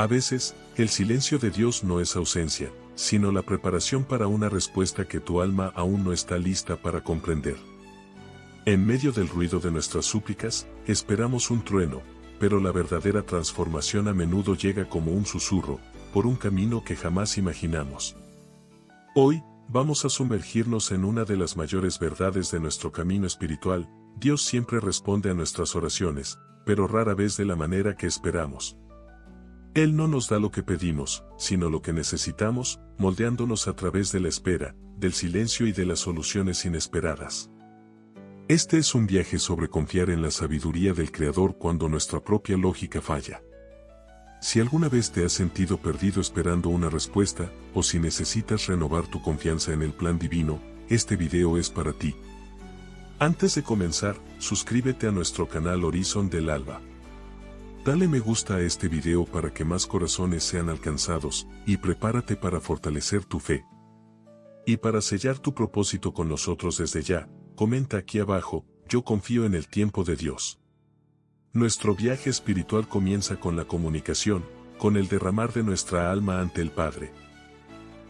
A veces, el silencio de Dios no es ausencia, sino la preparación para una respuesta que tu alma aún no está lista para comprender. En medio del ruido de nuestras súplicas, esperamos un trueno, pero la verdadera transformación a menudo llega como un susurro, por un camino que jamás imaginamos. Hoy, vamos a sumergirnos en una de las mayores verdades de nuestro camino espiritual. Dios siempre responde a nuestras oraciones, pero rara vez de la manera que esperamos. Él no nos da lo que pedimos, sino lo que necesitamos, moldeándonos a través de la espera, del silencio y de las soluciones inesperadas. Este es un viaje sobre confiar en la sabiduría del Creador cuando nuestra propia lógica falla. Si alguna vez te has sentido perdido esperando una respuesta, o si necesitas renovar tu confianza en el plan divino, este video es para ti. Antes de comenzar, suscríbete a nuestro canal Horizon del Alba. Dale me gusta a este video para que más corazones sean alcanzados, y prepárate para fortalecer tu fe. Y para sellar tu propósito con nosotros desde ya, comenta aquí abajo: yo confío en el tiempo de Dios. Nuestro viaje espiritual comienza con la comunicación, con el derramar de nuestra alma ante el Padre.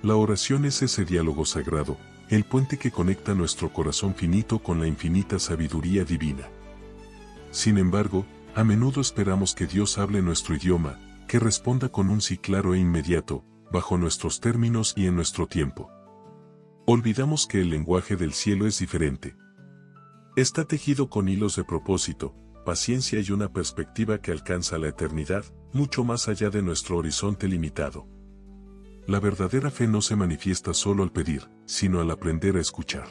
La oración es ese diálogo sagrado, el puente que conecta nuestro corazón finito con la infinita sabiduría divina. Sin embargo, a menudo esperamos que Dios hable nuestro idioma, que responda con un sí claro e inmediato, bajo nuestros términos y en nuestro tiempo. Olvidamos que el lenguaje del cielo es diferente. Está tejido con hilos de propósito, paciencia y una perspectiva que alcanza la eternidad, mucho más allá de nuestro horizonte limitado. La verdadera fe no se manifiesta solo al pedir, sino al aprender a escuchar.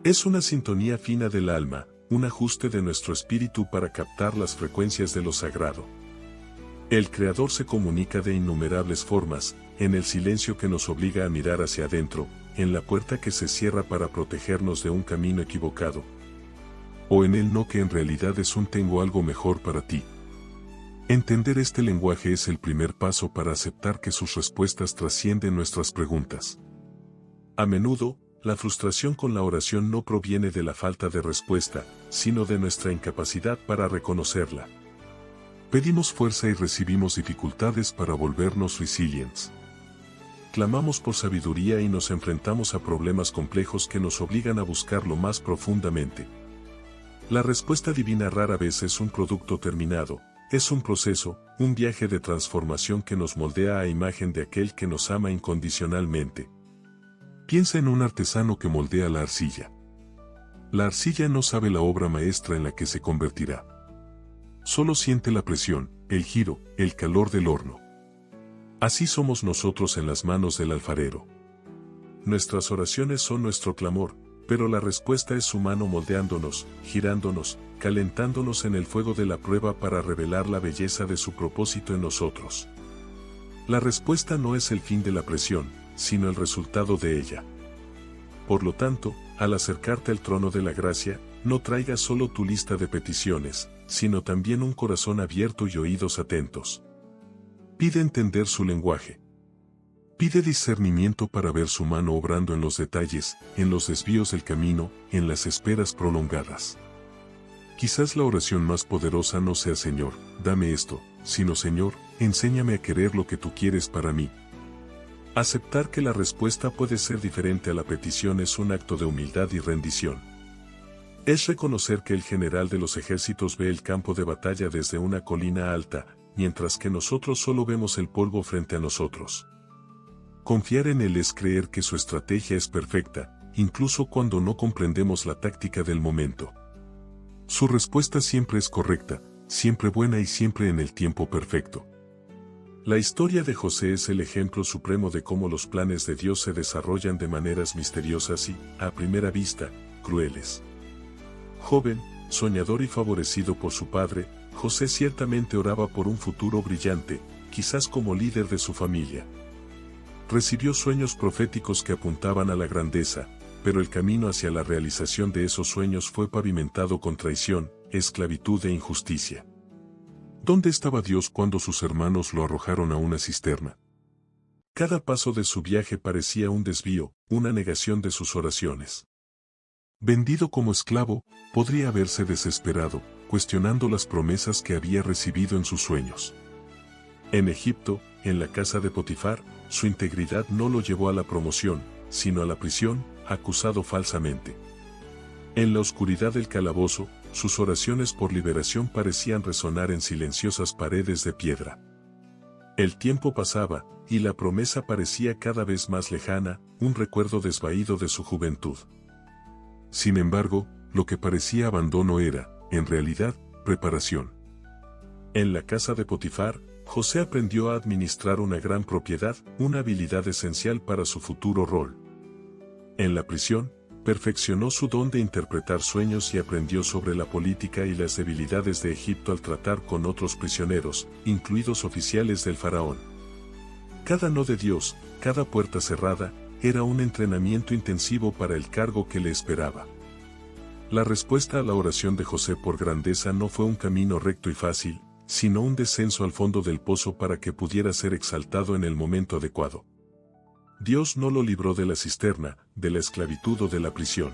Es una sintonía fina del alma, un ajuste de nuestro espíritu para captar las frecuencias de lo sagrado. El Creador se comunica de innumerables formas, en el silencio que nos obliga a mirar hacia adentro, en la puerta que se cierra para protegernos de un camino equivocado, o en el no que en realidad es un tengo algo mejor para ti. Entender este lenguaje es el primer paso para aceptar que sus respuestas trascienden nuestras preguntas. A menudo, la frustración con la oración no proviene de la falta de respuesta, sino de nuestra incapacidad para reconocerla. Pedimos fuerza y recibimos dificultades para volvernos resilientes. Clamamos por sabiduría y nos enfrentamos a problemas complejos que nos obligan a buscarlo más profundamente. La respuesta divina rara vez es un producto terminado, es un proceso, un viaje de transformación que nos moldea a imagen de aquel que nos ama incondicionalmente. Piensa en un artesano que moldea la arcilla. La arcilla no sabe la obra maestra en la que se convertirá. Solo siente la presión, el giro, el calor del horno. Así somos nosotros en las manos del alfarero. Nuestras oraciones son nuestro clamor, pero la respuesta es su mano moldeándonos, girándonos, calentándonos en el fuego de la prueba para revelar la belleza de su propósito en nosotros. La respuesta no es el fin de la presión, sino el resultado de ella. Por lo tanto, al acercarte al trono de la gracia, no traigas solo tu lista de peticiones, sino también un corazón abierto y oídos atentos. Pide entender su lenguaje. Pide discernimiento para ver su mano obrando en los detalles, en los desvíos del camino, en las esperas prolongadas. Quizás la oración más poderosa no sea Señor, dame esto, sino Señor, enséñame a querer lo que tú quieres para mí. Aceptar que la respuesta puede ser diferente a la petición es un acto de humildad y rendición. Es reconocer que el general de los ejércitos ve el campo de batalla desde una colina alta, mientras que nosotros solo vemos el polvo frente a nosotros. Confiar en Él es creer que su estrategia es perfecta, incluso cuando no comprendemos la táctica del momento. Su respuesta siempre es correcta, siempre buena y siempre en el tiempo perfecto. La historia de José es el ejemplo supremo de cómo los planes de Dios se desarrollan de maneras misteriosas y, a primera vista, crueles. Joven, soñador y favorecido por su padre, José ciertamente oraba por un futuro brillante, quizás como líder de su familia. Recibió sueños proféticos que apuntaban a la grandeza, pero el camino hacia la realización de esos sueños fue pavimentado con traición, esclavitud e injusticia. ¿Dónde estaba Dios cuando sus hermanos lo arrojaron a una cisterna? Cada paso de su viaje parecía un desvío, una negación de sus oraciones. Vendido como esclavo, podría haberse desesperado, cuestionando las promesas que había recibido en sus sueños. En Egipto, en la casa de Potifar, su integridad no lo llevó a la promoción, sino a la prisión, acusado falsamente. En la oscuridad del calabozo, sus oraciones por liberación parecían resonar en silenciosas paredes de piedra. El tiempo pasaba, y la promesa parecía cada vez más lejana, un recuerdo desvaído de su juventud. Sin embargo, lo que parecía abandono era, en realidad, preparación. En la casa de Potifar, José aprendió a administrar una gran propiedad, una habilidad esencial para su futuro rol. En la prisión, perfeccionó su don de interpretar sueños y aprendió sobre la política y las debilidades de Egipto al tratar con otros prisioneros, incluidos oficiales del faraón. Cada no de Dios, cada puerta cerrada, era un entrenamiento intensivo para el cargo que le esperaba. La respuesta a la oración de José por grandeza no fue un camino recto y fácil, sino un descenso al fondo del pozo para que pudiera ser exaltado en el momento adecuado. Dios no lo libró de la cisterna, de la esclavitud o de la prisión.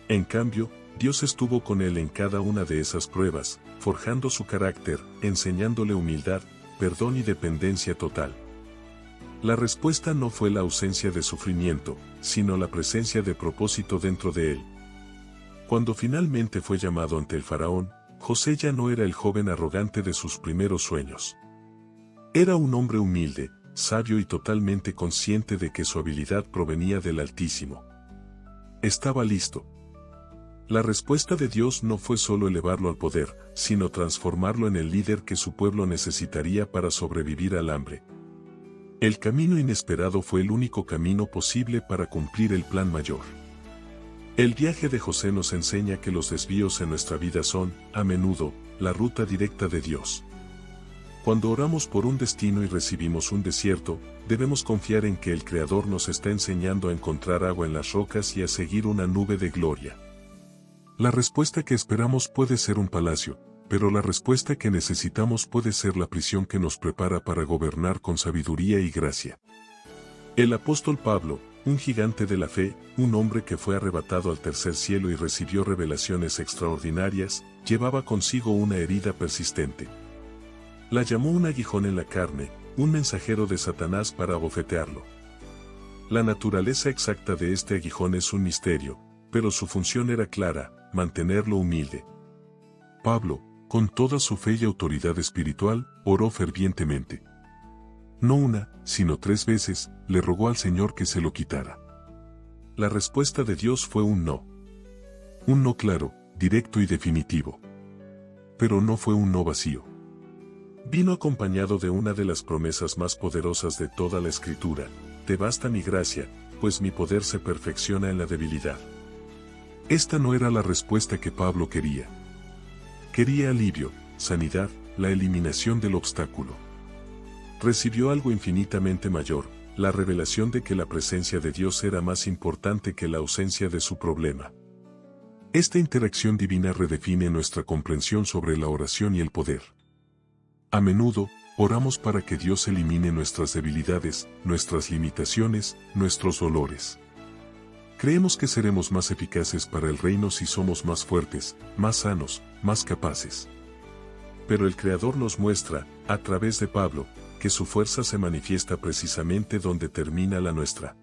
En cambio, Dios estuvo con él en cada una de esas pruebas, forjando su carácter, enseñándole humildad, perdón y dependencia total. La respuesta no fue la ausencia de sufrimiento, sino la presencia de propósito dentro de él. Cuando finalmente fue llamado ante el faraón, José ya no era el joven arrogante de sus primeros sueños. Era un hombre humilde, sabio y totalmente consciente de que su habilidad provenía del Altísimo. Estaba listo. La respuesta de Dios no fue solo elevarlo al poder, sino transformarlo en el líder que su pueblo necesitaría para sobrevivir al hambre. El camino inesperado fue el único camino posible para cumplir el plan mayor. El viaje de José nos enseña que los desvíos en nuestra vida son, a menudo, la ruta directa de Dios. Cuando oramos por un destino y recibimos un desierto, debemos confiar en que el Creador nos está enseñando a encontrar agua en las rocas y a seguir una nube de gloria. La respuesta que esperamos puede ser un palacio, pero la respuesta que necesitamos puede ser la prisión que nos prepara para gobernar con sabiduría y gracia. El apóstol Pablo, un gigante de la fe, un hombre que fue arrebatado al tercer cielo y recibió revelaciones extraordinarias, llevaba consigo una herida persistente. La llamó un aguijón en la carne, un mensajero de Satanás para abofetearlo. La naturaleza exacta de este aguijón es un misterio, pero su función era clara, mantenerlo humilde. Pablo, con toda su fe y autoridad espiritual, oró fervientemente. No una, sino 3 veces, le rogó al Señor que se lo quitara. La respuesta de Dios fue un no. Un no claro, directo y definitivo. Pero no fue un no vacío. Vino acompañado de una de las promesas más poderosas de toda la Escritura: te basta mi gracia, pues mi poder se perfecciona en la debilidad. Esta no era la respuesta que Pablo quería. Quería alivio, sanidad, la eliminación del obstáculo. Recibió algo infinitamente mayor, la revelación de que la presencia de Dios era más importante que la ausencia de su problema. Esta interacción divina redefine nuestra comprensión sobre la oración y el poder. A menudo, oramos para que Dios elimine nuestras debilidades, nuestras limitaciones, nuestros dolores. Creemos que seremos más eficaces para el reino si somos más fuertes, más sanos, más capaces. Pero el Creador nos muestra, a través de Pablo, que su fuerza se manifiesta precisamente donde termina la nuestra.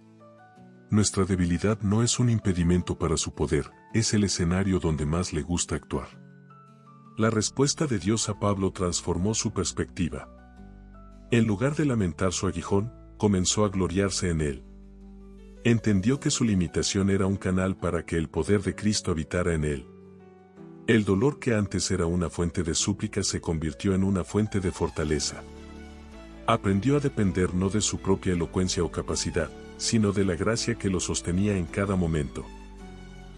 Nuestra debilidad no es un impedimento para su poder, es el escenario donde más le gusta actuar. La respuesta de Dios a Pablo transformó su perspectiva. En lugar de lamentar su aguijón, comenzó a gloriarse en él. Entendió que su limitación era un canal para que el poder de Cristo habitara en él. El dolor que antes era una fuente de súplica se convirtió en una fuente de fortaleza. Aprendió a depender no de su propia elocuencia o capacidad, sino de la gracia que lo sostenía en cada momento.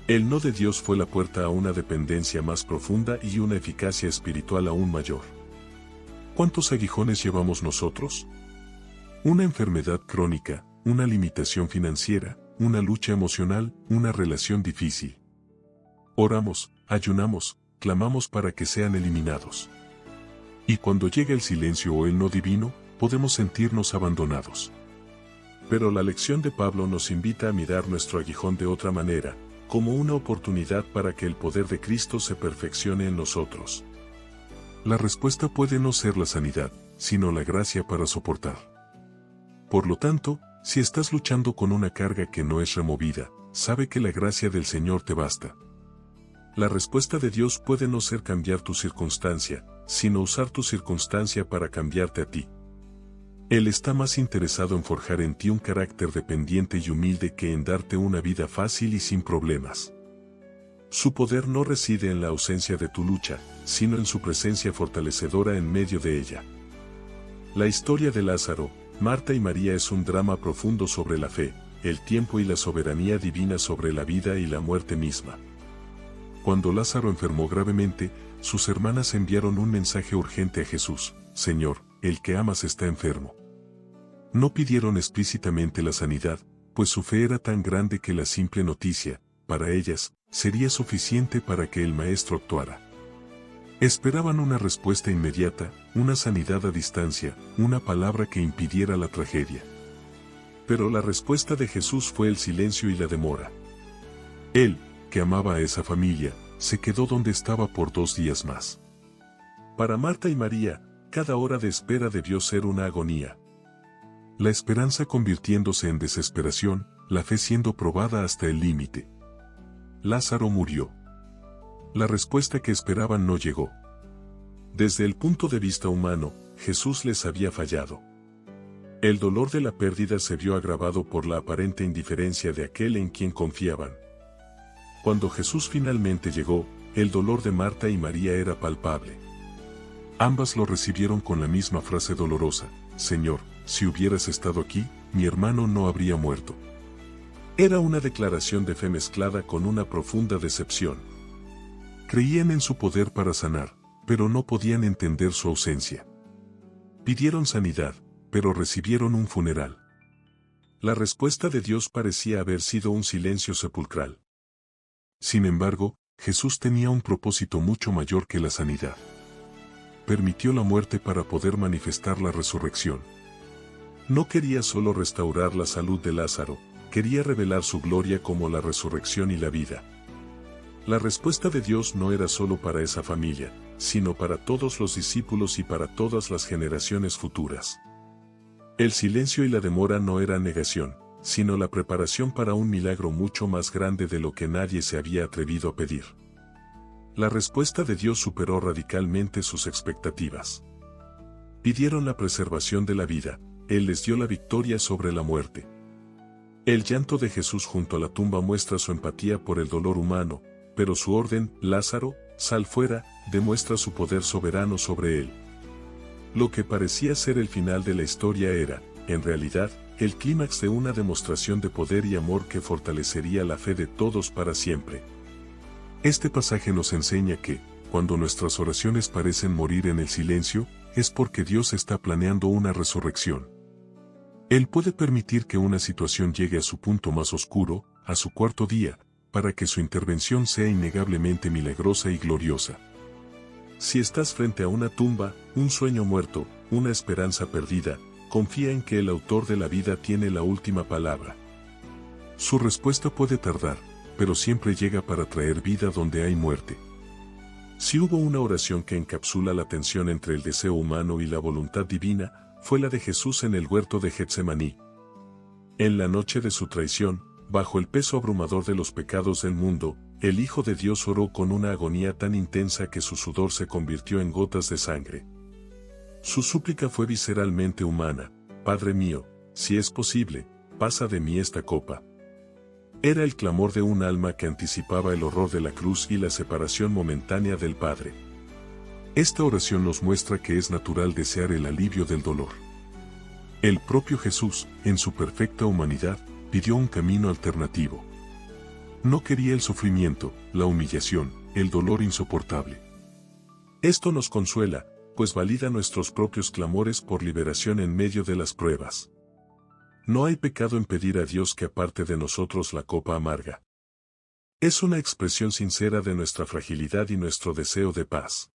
El no de Dios fue la puerta a una dependencia más profunda y una eficacia espiritual aún mayor. ¿Cuántos aguijones llevamos nosotros? Una enfermedad crónica, una limitación financiera, una lucha emocional, una relación difícil. Oramos, ayunamos, clamamos para que sean eliminados. Y cuando llega el silencio o el no divino, podemos sentirnos abandonados. Pero la lección de Pablo nos invita a mirar nuestro aguijón de otra manera, como una oportunidad para que el poder de Cristo se perfeccione en nosotros. La respuesta puede no ser la sanidad, sino la gracia para soportar. Por lo tanto, si estás luchando con una carga que no es removida, sabe que la gracia del Señor te basta. La respuesta de Dios puede no ser cambiar tu circunstancia, sino usar tu circunstancia para cambiarte a ti. Él está más interesado en forjar en ti un carácter dependiente y humilde que en darte una vida fácil y sin problemas. Su poder no reside en la ausencia de tu lucha, sino en su presencia fortalecedora en medio de ella. La historia de Lázaro, Marta y María es un drama profundo sobre la fe, el tiempo y la soberanía divina sobre la vida y la muerte misma. Cuando Lázaro enfermó gravemente, sus hermanas enviaron un mensaje urgente a Jesús: Señor, el que amas está enfermo. No pidieron explícitamente la sanidad, pues su fe era tan grande que la simple noticia, para ellas, sería suficiente para que el Maestro actuara. Esperaban una respuesta inmediata, una sanidad a distancia, una palabra que impidiera la tragedia. Pero la respuesta de Jesús fue el silencio y la demora. Él, que amaba a esa familia, se quedó donde estaba por 2 días más. Para Marta y María, cada hora de espera debió ser una agonía. La esperanza convirtiéndose en desesperación, la fe siendo probada hasta el límite. Lázaro murió. La respuesta que esperaban no llegó. Desde el punto de vista humano, Jesús les había fallado. El dolor de la pérdida se vio agravado por la aparente indiferencia de aquel en quien confiaban. Cuando Jesús finalmente llegó, el dolor de Marta y María era palpable. Ambas lo recibieron con la misma frase dolorosa: Señor, si hubieras estado aquí, mi hermano no habría muerto. Era una declaración de fe mezclada con una profunda decepción. Creían en su poder para sanar, pero no podían entender su ausencia. Pidieron sanidad, pero recibieron un funeral. La respuesta de Dios parecía haber sido un silencio sepulcral. Sin embargo, Jesús tenía un propósito mucho mayor que la sanidad. Permitió la muerte para poder manifestar la resurrección. No quería solo restaurar la salud de Lázaro, quería revelar su gloria como la resurrección y la vida. La respuesta de Dios no era solo para esa familia, sino para todos los discípulos y para todas las generaciones futuras. El silencio y la demora no eran negación, sino la preparación para un milagro mucho más grande de lo que nadie se había atrevido a pedir. La respuesta de Dios superó radicalmente sus expectativas. Pidieron la preservación de la vida, Él les dio la victoria sobre la muerte. El llanto de Jesús junto a la tumba muestra su empatía por el dolor humano, pero su orden, Lázaro, sal fuera, demuestra su poder soberano sobre él. Lo que parecía ser el final de la historia era, en realidad, el clímax de una demostración de poder y amor que fortalecería la fe de todos para siempre. Este pasaje nos enseña que, cuando nuestras oraciones parecen morir en el silencio, es porque Dios está planeando una resurrección. Él puede permitir que una situación llegue a su punto más oscuro, a su cuarto día, para que su intervención sea innegablemente milagrosa y gloriosa. Si estás frente a una tumba, un sueño muerto, una esperanza perdida, confía en que el autor de la vida tiene la última palabra. Su respuesta puede tardar, pero siempre llega para traer vida donde hay muerte. Si hubo una oración que encapsula la tensión entre el deseo humano y la voluntad divina, fue la de Jesús en el huerto de Getsemaní. En la noche de su traición, bajo el peso abrumador de los pecados del mundo, el Hijo de Dios oró con una agonía tan intensa que su sudor se convirtió en gotas de sangre. Su súplica fue visceralmente humana: Padre mío, si es posible, pasa de mí esta copa. Era el clamor de un alma que anticipaba el horror de la cruz y la separación momentánea del Padre. Esta oración nos muestra que es natural desear el alivio del dolor. El propio Jesús, en su perfecta humanidad, pidió un camino alternativo. No quería el sufrimiento, la humillación, el dolor insoportable. Esto nos consuela, pues valida nuestros propios clamores por liberación en medio de las pruebas. No hay pecado en pedir a Dios que aparte de nosotros la copa amarga. Es una expresión sincera de nuestra fragilidad y nuestro deseo de paz.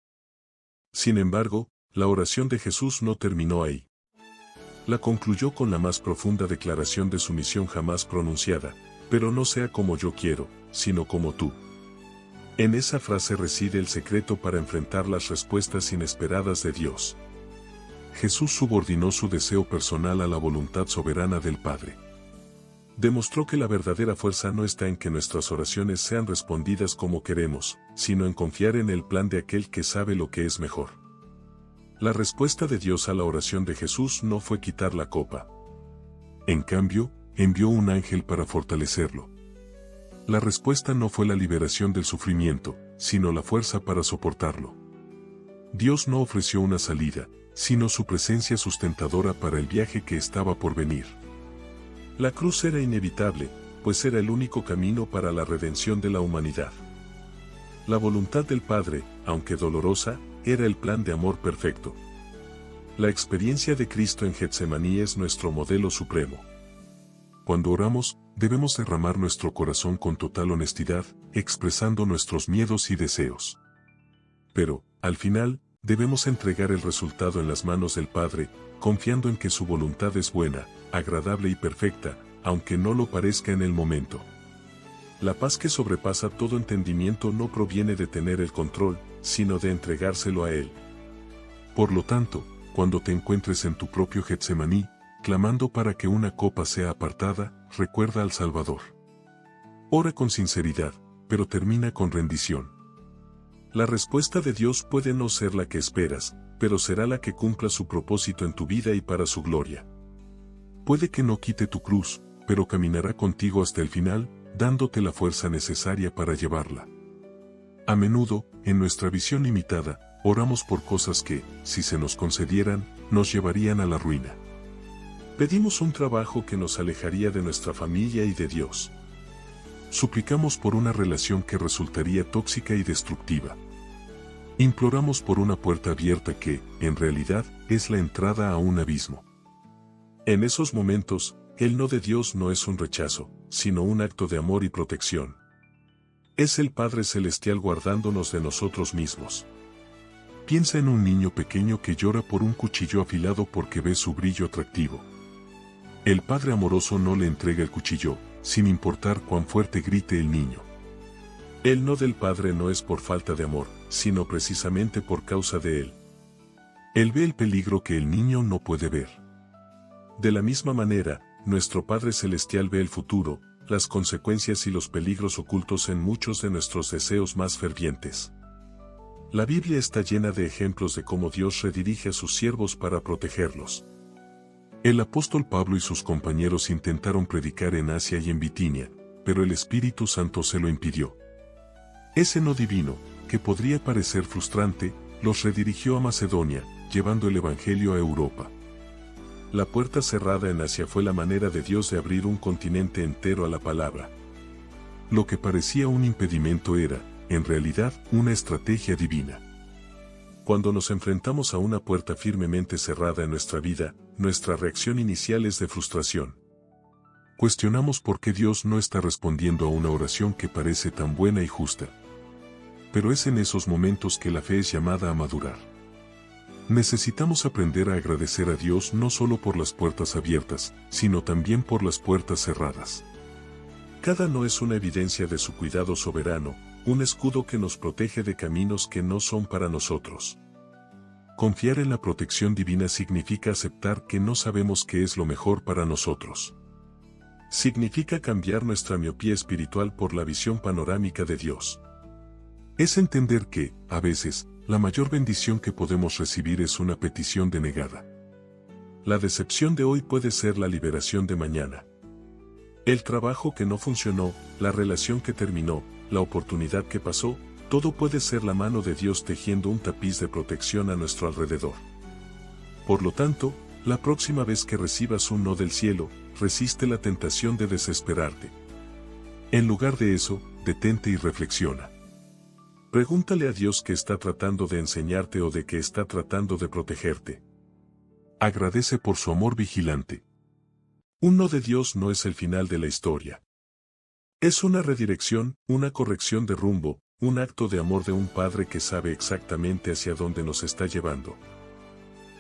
Sin embargo, la oración de Jesús no terminó ahí. La concluyó con la más profunda declaración de sumisión jamás pronunciada: pero no sea como yo quiero, sino como tú. En esa frase reside el secreto para enfrentar las respuestas inesperadas de Dios. Jesús subordinó su deseo personal a la voluntad soberana del Padre. Demostró que la verdadera fuerza no está en que nuestras oraciones sean respondidas como queremos, sino en confiar en el plan de aquel que sabe lo que es mejor. La respuesta de Dios a la oración de Jesús no fue quitar la copa. En cambio, envió un ángel para fortalecerlo. La respuesta no fue la liberación del sufrimiento, sino la fuerza para soportarlo. Dios no ofreció una salida, sino su presencia sustentadora para el viaje que estaba por venir. La cruz era inevitable, pues era el único camino para la redención de la humanidad. La voluntad del Padre, aunque dolorosa, era el plan de amor perfecto. La experiencia de Cristo en Getsemaní es nuestro modelo supremo. Cuando oramos, debemos derramar nuestro corazón con total honestidad, expresando nuestros miedos y deseos. Pero, al final, debemos entregar el resultado en las manos del Padre, confiando en que su voluntad es buena, agradable y perfecta, aunque no lo parezca en el momento. La paz que sobrepasa todo entendimiento no proviene de tener el control, sino de entregárselo a Él. Por lo tanto, cuando te encuentres en tu propio Getsemaní, clamando para que una copa sea apartada, recuerda al Salvador. Ora con sinceridad, pero termina con rendición. La respuesta de Dios puede no ser la que esperas, pero será la que cumpla su propósito en tu vida y para su gloria. Puede que no quite tu cruz, pero caminará contigo hasta el final, dándote la fuerza necesaria para llevarla. A menudo, en nuestra visión limitada, oramos por cosas que, si se nos concedieran, nos llevarían a la ruina. Pedimos un trabajo que nos alejaría de nuestra familia y de Dios. Suplicamos por una relación que resultaría tóxica y destructiva. Imploramos por una puerta abierta que, en realidad, es la entrada a un abismo. En esos momentos, el no de Dios no es un rechazo, sino un acto de amor y protección. Es el Padre Celestial guardándonos de nosotros mismos. Piensa en un niño pequeño que llora por un cuchillo afilado porque ve su brillo atractivo. El Padre amoroso no le entrega el cuchillo, sin importar cuán fuerte grite el niño. El no del Padre no es por falta de amor, sino precisamente por causa de él. Él ve el peligro que el niño no puede ver. De la misma manera, nuestro Padre Celestial ve el futuro, las consecuencias y los peligros ocultos en muchos de nuestros deseos más fervientes. La Biblia está llena de ejemplos de cómo Dios redirige a sus siervos para protegerlos. El apóstol Pablo y sus compañeros intentaron predicar en Asia y en Bitinia, pero el Espíritu Santo se lo impidió. Ese no divino, que podría parecer frustrante, los redirigió a Macedonia, llevando el Evangelio a Europa. La puerta cerrada en Asia fue la manera de Dios de abrir un continente entero a la palabra. Lo que parecía un impedimento era, en realidad, una estrategia divina. Cuando nos enfrentamos a una puerta firmemente cerrada en nuestra vida, nuestra reacción inicial es de frustración. Cuestionamos por qué Dios no está respondiendo a una oración que parece tan buena y justa. Pero es en esos momentos que la fe es llamada a madurar. Necesitamos aprender a agradecer a Dios no solo por las puertas abiertas, sino también por las puertas cerradas. Cada no es una evidencia de su cuidado soberano, un escudo que nos protege de caminos que no son para nosotros. Confiar en la protección divina significa aceptar que no sabemos qué es lo mejor para nosotros. Significa cambiar nuestra miopía espiritual por la visión panorámica de Dios. Es entender que, a veces, la mayor bendición que podemos recibir es una petición denegada. La decepción de hoy puede ser la liberación de mañana. El trabajo que no funcionó, la relación que terminó, la oportunidad que pasó, todo puede ser la mano de Dios tejiendo un tapiz de protección a nuestro alrededor. Por lo tanto, la próxima vez que recibas un no del cielo, resiste la tentación de desesperarte. En lugar de eso, detente y reflexiona. Pregúntale a Dios qué está tratando de enseñarte o de qué está tratando de protegerte. Agradece por su amor vigilante. Un no de Dios no es el final de la historia. Es una redirección, una corrección de rumbo, un acto de amor de un padre que sabe exactamente hacia dónde nos está llevando.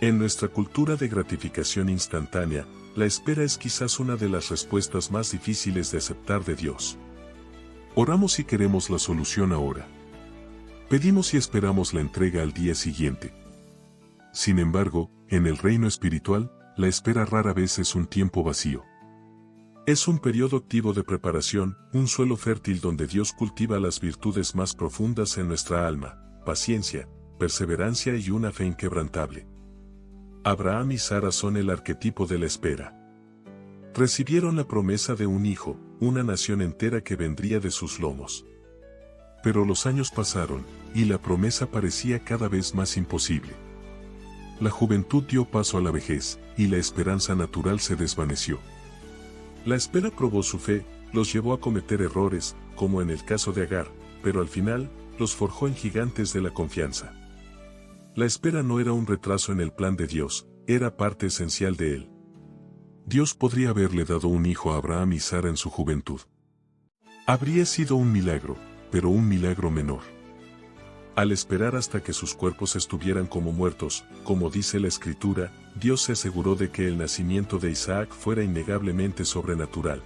En nuestra cultura de gratificación instantánea, la espera es quizás una de las respuestas más difíciles de aceptar de Dios. Oramos y queremos la solución ahora. Pedimos y esperamos la entrega al día siguiente. Sin embargo, en el reino espiritual, la espera rara vez es un tiempo vacío. Es un periodo activo de preparación, un suelo fértil donde Dios cultiva las virtudes más profundas en nuestra alma, paciencia, perseverancia y una fe inquebrantable. Abraham y Sara son el arquetipo de la espera. Recibieron la promesa de un hijo, una nación entera que vendría de sus lomos. Pero los años pasaron, y la promesa parecía cada vez más imposible. La juventud dio paso a la vejez, y la esperanza natural se desvaneció. La espera probó su fe, los llevó a cometer errores, como en el caso de Agar, pero al final, los forjó en gigantes de la confianza. La espera no era un retraso en el plan de Dios, era parte esencial de él. Dios podría haberle dado un hijo a Abraham y Sara en su juventud. Habría sido un milagro, pero un milagro menor. Al esperar hasta que sus cuerpos estuvieran como muertos, como dice la Escritura, Dios se aseguró de que el nacimiento de Isaac fuera innegablemente sobrenatural.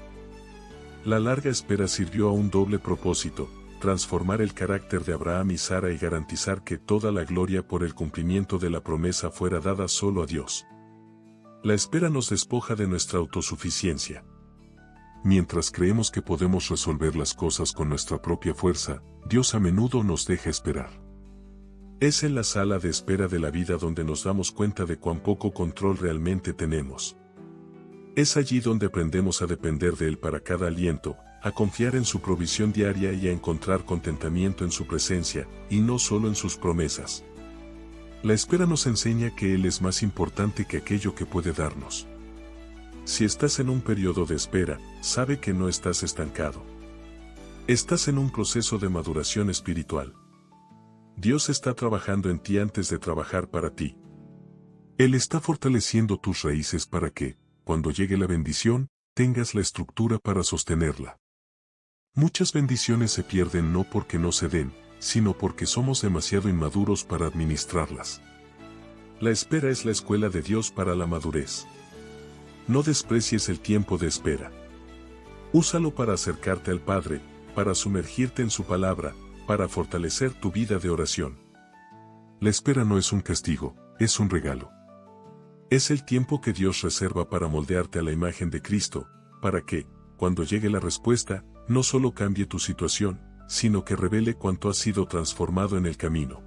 La larga espera sirvió a un doble propósito: transformar el carácter de Abraham y Sara y garantizar que toda la gloria por el cumplimiento de la promesa fuera dada solo a Dios. La espera nos despoja de nuestra autosuficiencia. Mientras creemos que podemos resolver las cosas con nuestra propia fuerza, Dios a menudo nos deja esperar. Es en la sala de espera de la vida donde nos damos cuenta de cuán poco control realmente tenemos. Es allí donde aprendemos a depender de Él para cada aliento, a confiar en su provisión diaria y a encontrar contentamiento en su presencia, y no solo en sus promesas. La espera nos enseña que Él es más importante que aquello que puede darnos. Si estás en un periodo de espera, sabe que no estás estancado. Estás en un proceso de maduración espiritual. Dios está trabajando en ti antes de trabajar para ti. Él está fortaleciendo tus raíces para que, cuando llegue la bendición, tengas la estructura para sostenerla. Muchas bendiciones se pierden no porque no se den, sino porque somos demasiado inmaduros para administrarlas. La espera es la escuela de Dios para la madurez. No desprecies el tiempo de espera. Úsalo para acercarte al Padre, para sumergirte en su palabra, para fortalecer tu vida de oración. La espera no es un castigo, es un regalo. Es el tiempo que Dios reserva para moldearte a la imagen de Cristo, para que, cuando llegue la respuesta, no solo cambie tu situación, sino que revele cuánto has sido transformado en el camino.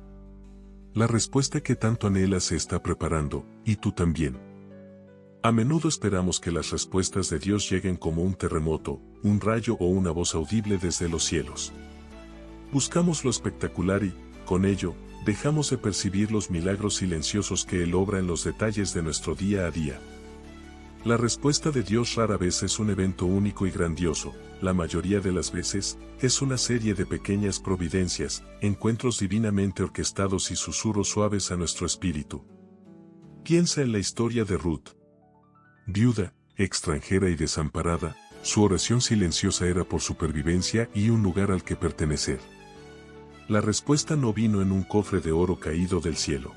La respuesta que tanto anhelas se está preparando, y tú también. A menudo esperamos que las respuestas de Dios lleguen como un terremoto, un rayo o una voz audible desde los cielos. Buscamos lo espectacular y, con ello, dejamos de percibir los milagros silenciosos que Él obra en los detalles de nuestro día a día. La respuesta de Dios rara vez es un evento único y grandioso, la mayoría de las veces, es una serie de pequeñas providencias, encuentros divinamente orquestados y susurros suaves a nuestro espíritu. Piensa en la historia de Ruth. Viuda, extranjera y desamparada, su oración silenciosa era por supervivencia y un lugar al que pertenecer. La respuesta no vino en un cofre de oro caído del cielo.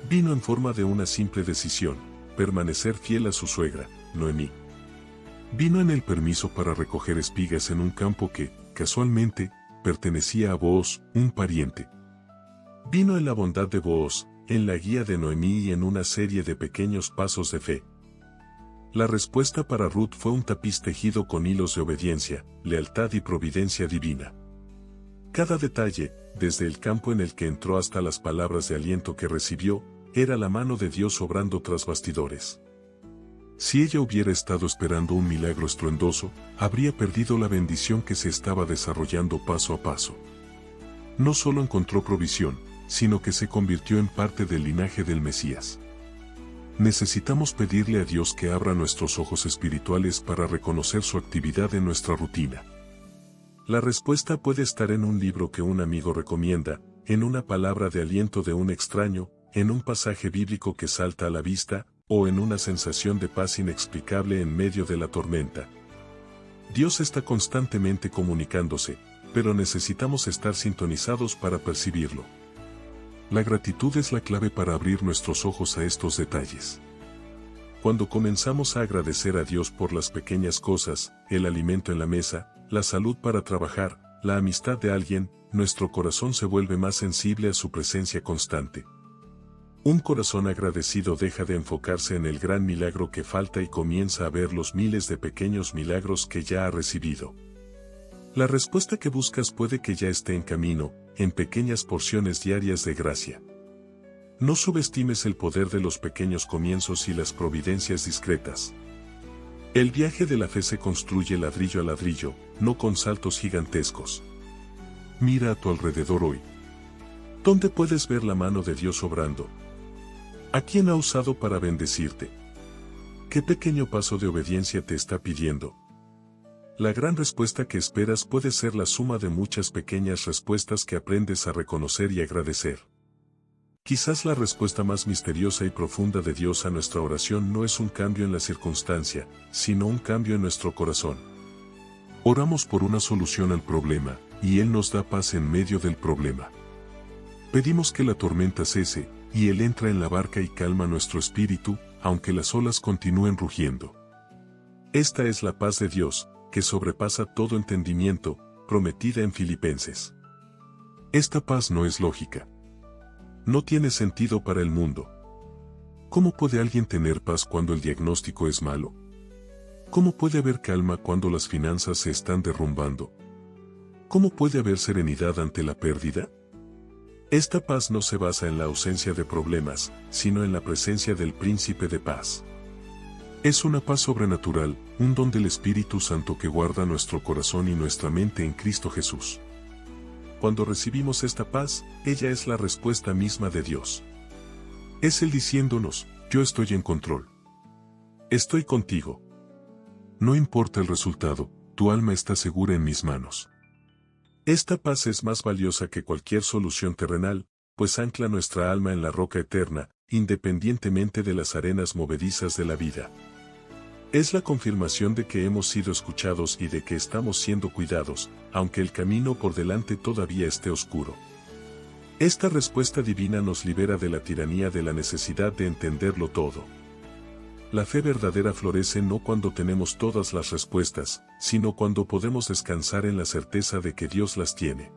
Vino en forma de una simple decisión: permanecer fiel a su suegra, Noemí. Vino en el permiso para recoger espigas en un campo que, casualmente, pertenecía a Booz, un pariente. Vino en la bondad de Booz, en la guía de Noemí y en una serie de pequeños pasos de fe. La respuesta para Ruth fue un tapiz tejido con hilos de obediencia, lealtad y providencia divina. Cada detalle, desde el campo en el que entró hasta las palabras de aliento que recibió, era la mano de Dios obrando tras bastidores. Si ella hubiera estado esperando un milagro estruendoso, habría perdido la bendición que se estaba desarrollando paso a paso. No solo encontró provisión, sino que se convirtió en parte del linaje del Mesías. Necesitamos pedirle a Dios que abra nuestros ojos espirituales para reconocer su actividad en nuestra rutina. La respuesta puede estar en un libro que un amigo recomienda, en una palabra de aliento de un extraño, en un pasaje bíblico que salta a la vista, o en una sensación de paz inexplicable en medio de la tormenta. Dios está constantemente comunicándose, pero necesitamos estar sintonizados para percibirlo. La gratitud es la clave para abrir nuestros ojos a estos detalles. Cuando comenzamos a agradecer a Dios por las pequeñas cosas, el alimento en la mesa, la salud para trabajar, la amistad de alguien, nuestro corazón se vuelve más sensible a su presencia constante. Un corazón agradecido deja de enfocarse en el gran milagro que falta y comienza a ver los miles de pequeños milagros que ya ha recibido. La respuesta que buscas puede que ya esté en camino, en pequeñas porciones diarias de gracia. No subestimes el poder de los pequeños comienzos y las providencias discretas. El viaje de la fe se construye ladrillo a ladrillo, no con saltos gigantescos. Mira a tu alrededor hoy. ¿Dónde puedes ver la mano de Dios obrando? ¿A quién ha usado para bendecirte? ¿Qué pequeño paso de obediencia te está pidiendo? La gran respuesta que esperas puede ser la suma de muchas pequeñas respuestas que aprendes a reconocer y agradecer. Quizás la respuesta más misteriosa y profunda de Dios a nuestra oración no es un cambio en la circunstancia, sino un cambio en nuestro corazón. Oramos por una solución al problema, y Él nos da paz en medio del problema. Pedimos que la tormenta cese, y Él entra en la barca y calma nuestro espíritu, aunque las olas continúen rugiendo. Esta es la paz de Dios, que sobrepasa todo entendimiento, prometida en Filipenses. Esta paz no es lógica. No tiene sentido para el mundo. ¿Cómo puede alguien tener paz cuando el diagnóstico es malo? ¿Cómo puede haber calma cuando las finanzas se están derrumbando? ¿Cómo puede haber serenidad ante la pérdida? Esta paz no se basa en la ausencia de problemas, sino en la presencia del Príncipe de Paz. Es una paz sobrenatural, un don del Espíritu Santo que guarda nuestro corazón y nuestra mente en Cristo Jesús. Cuando recibimos esta paz, ella es la respuesta misma de Dios. Es Él diciéndonos, yo estoy en control. Estoy contigo. No importa el resultado, tu alma está segura en mis manos. Esta paz es más valiosa que cualquier solución terrenal, pues ancla nuestra alma en la roca eterna, independientemente de las arenas movedizas de la vida. Es la confirmación de que hemos sido escuchados y de que estamos siendo cuidados, aunque el camino por delante todavía esté oscuro. Esta respuesta divina nos libera de la tiranía de la necesidad de entenderlo todo. La fe verdadera florece no cuando tenemos todas las respuestas, sino cuando podemos descansar en la certeza de que Dios las tiene.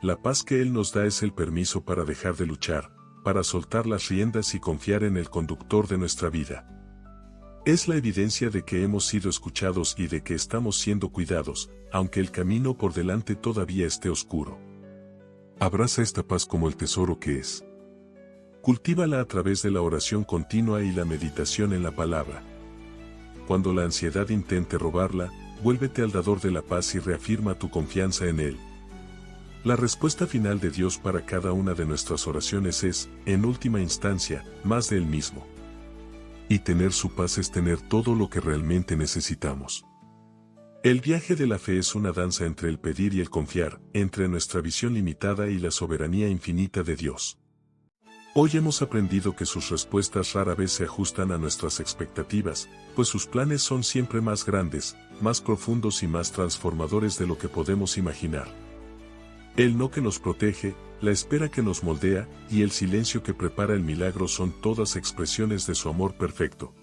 La paz que Él nos da es el permiso para dejar de luchar, para soltar las riendas y confiar en el conductor de nuestra vida. Es la evidencia de que hemos sido escuchados y de que estamos siendo cuidados, aunque el camino por delante todavía esté oscuro. Abraza esta paz como el tesoro que es. Cultívala a través de la oración continua y la meditación en la palabra. Cuando la ansiedad intente robarla, vuélvete al dador de la paz y reafirma tu confianza en Él. La respuesta final de Dios para cada una de nuestras oraciones es, en última instancia, más de Él mismo. Y tener su paz es tener todo lo que realmente necesitamos. El viaje de la fe es una danza entre el pedir y el confiar, entre nuestra visión limitada y la soberanía infinita de Dios. Hoy hemos aprendido que sus respuestas rara vez se ajustan a nuestras expectativas, pues sus planes son siempre más grandes, más profundos y más transformadores de lo que podemos imaginar. El no que nos protege, la espera que nos moldea, y el silencio que prepara el milagro son todas expresiones de su amor perfecto.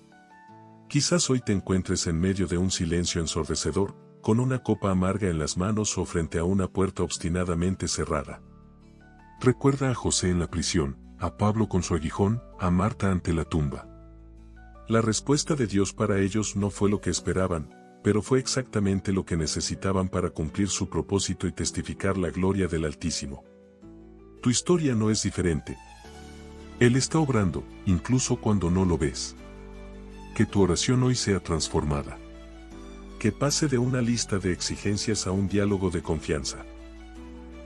Quizás hoy te encuentres en medio de un silencio ensordecedor, con una copa amarga en las manos o frente a una puerta obstinadamente cerrada. Recuerda a José en la prisión, a Pablo con su aguijón, a Marta ante la tumba. La respuesta de Dios para ellos no fue lo que esperaban, pero fue exactamente lo que necesitaban para cumplir su propósito y testificar la gloria del Altísimo. Tu historia no es diferente. Él está obrando, incluso cuando no lo ves. Que tu oración hoy sea transformada. Que pase de una lista de exigencias a un diálogo de confianza.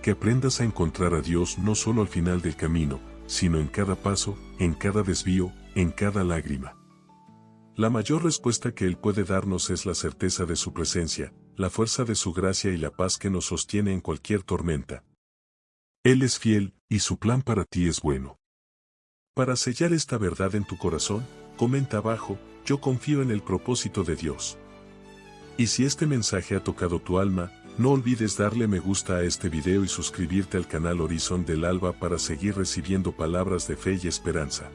Que aprendas a encontrar a Dios no solo al final del camino, sino en cada paso, en cada desvío, en cada lágrima. La mayor respuesta que Él puede darnos es la certeza de su presencia, la fuerza de su gracia y la paz que nos sostiene en cualquier tormenta. Él es fiel, y su plan para ti es bueno. Para sellar esta verdad en tu corazón, comenta abajo, yo confío en el propósito de Dios. Y si este mensaje ha tocado tu alma, no olvides darle me gusta a este video y suscribirte al canal Horizon del Alba para seguir recibiendo palabras de fe y esperanza.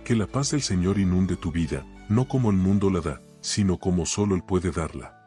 Que la paz del Señor inunde tu vida, no como el mundo la da, sino como solo Él puede darla.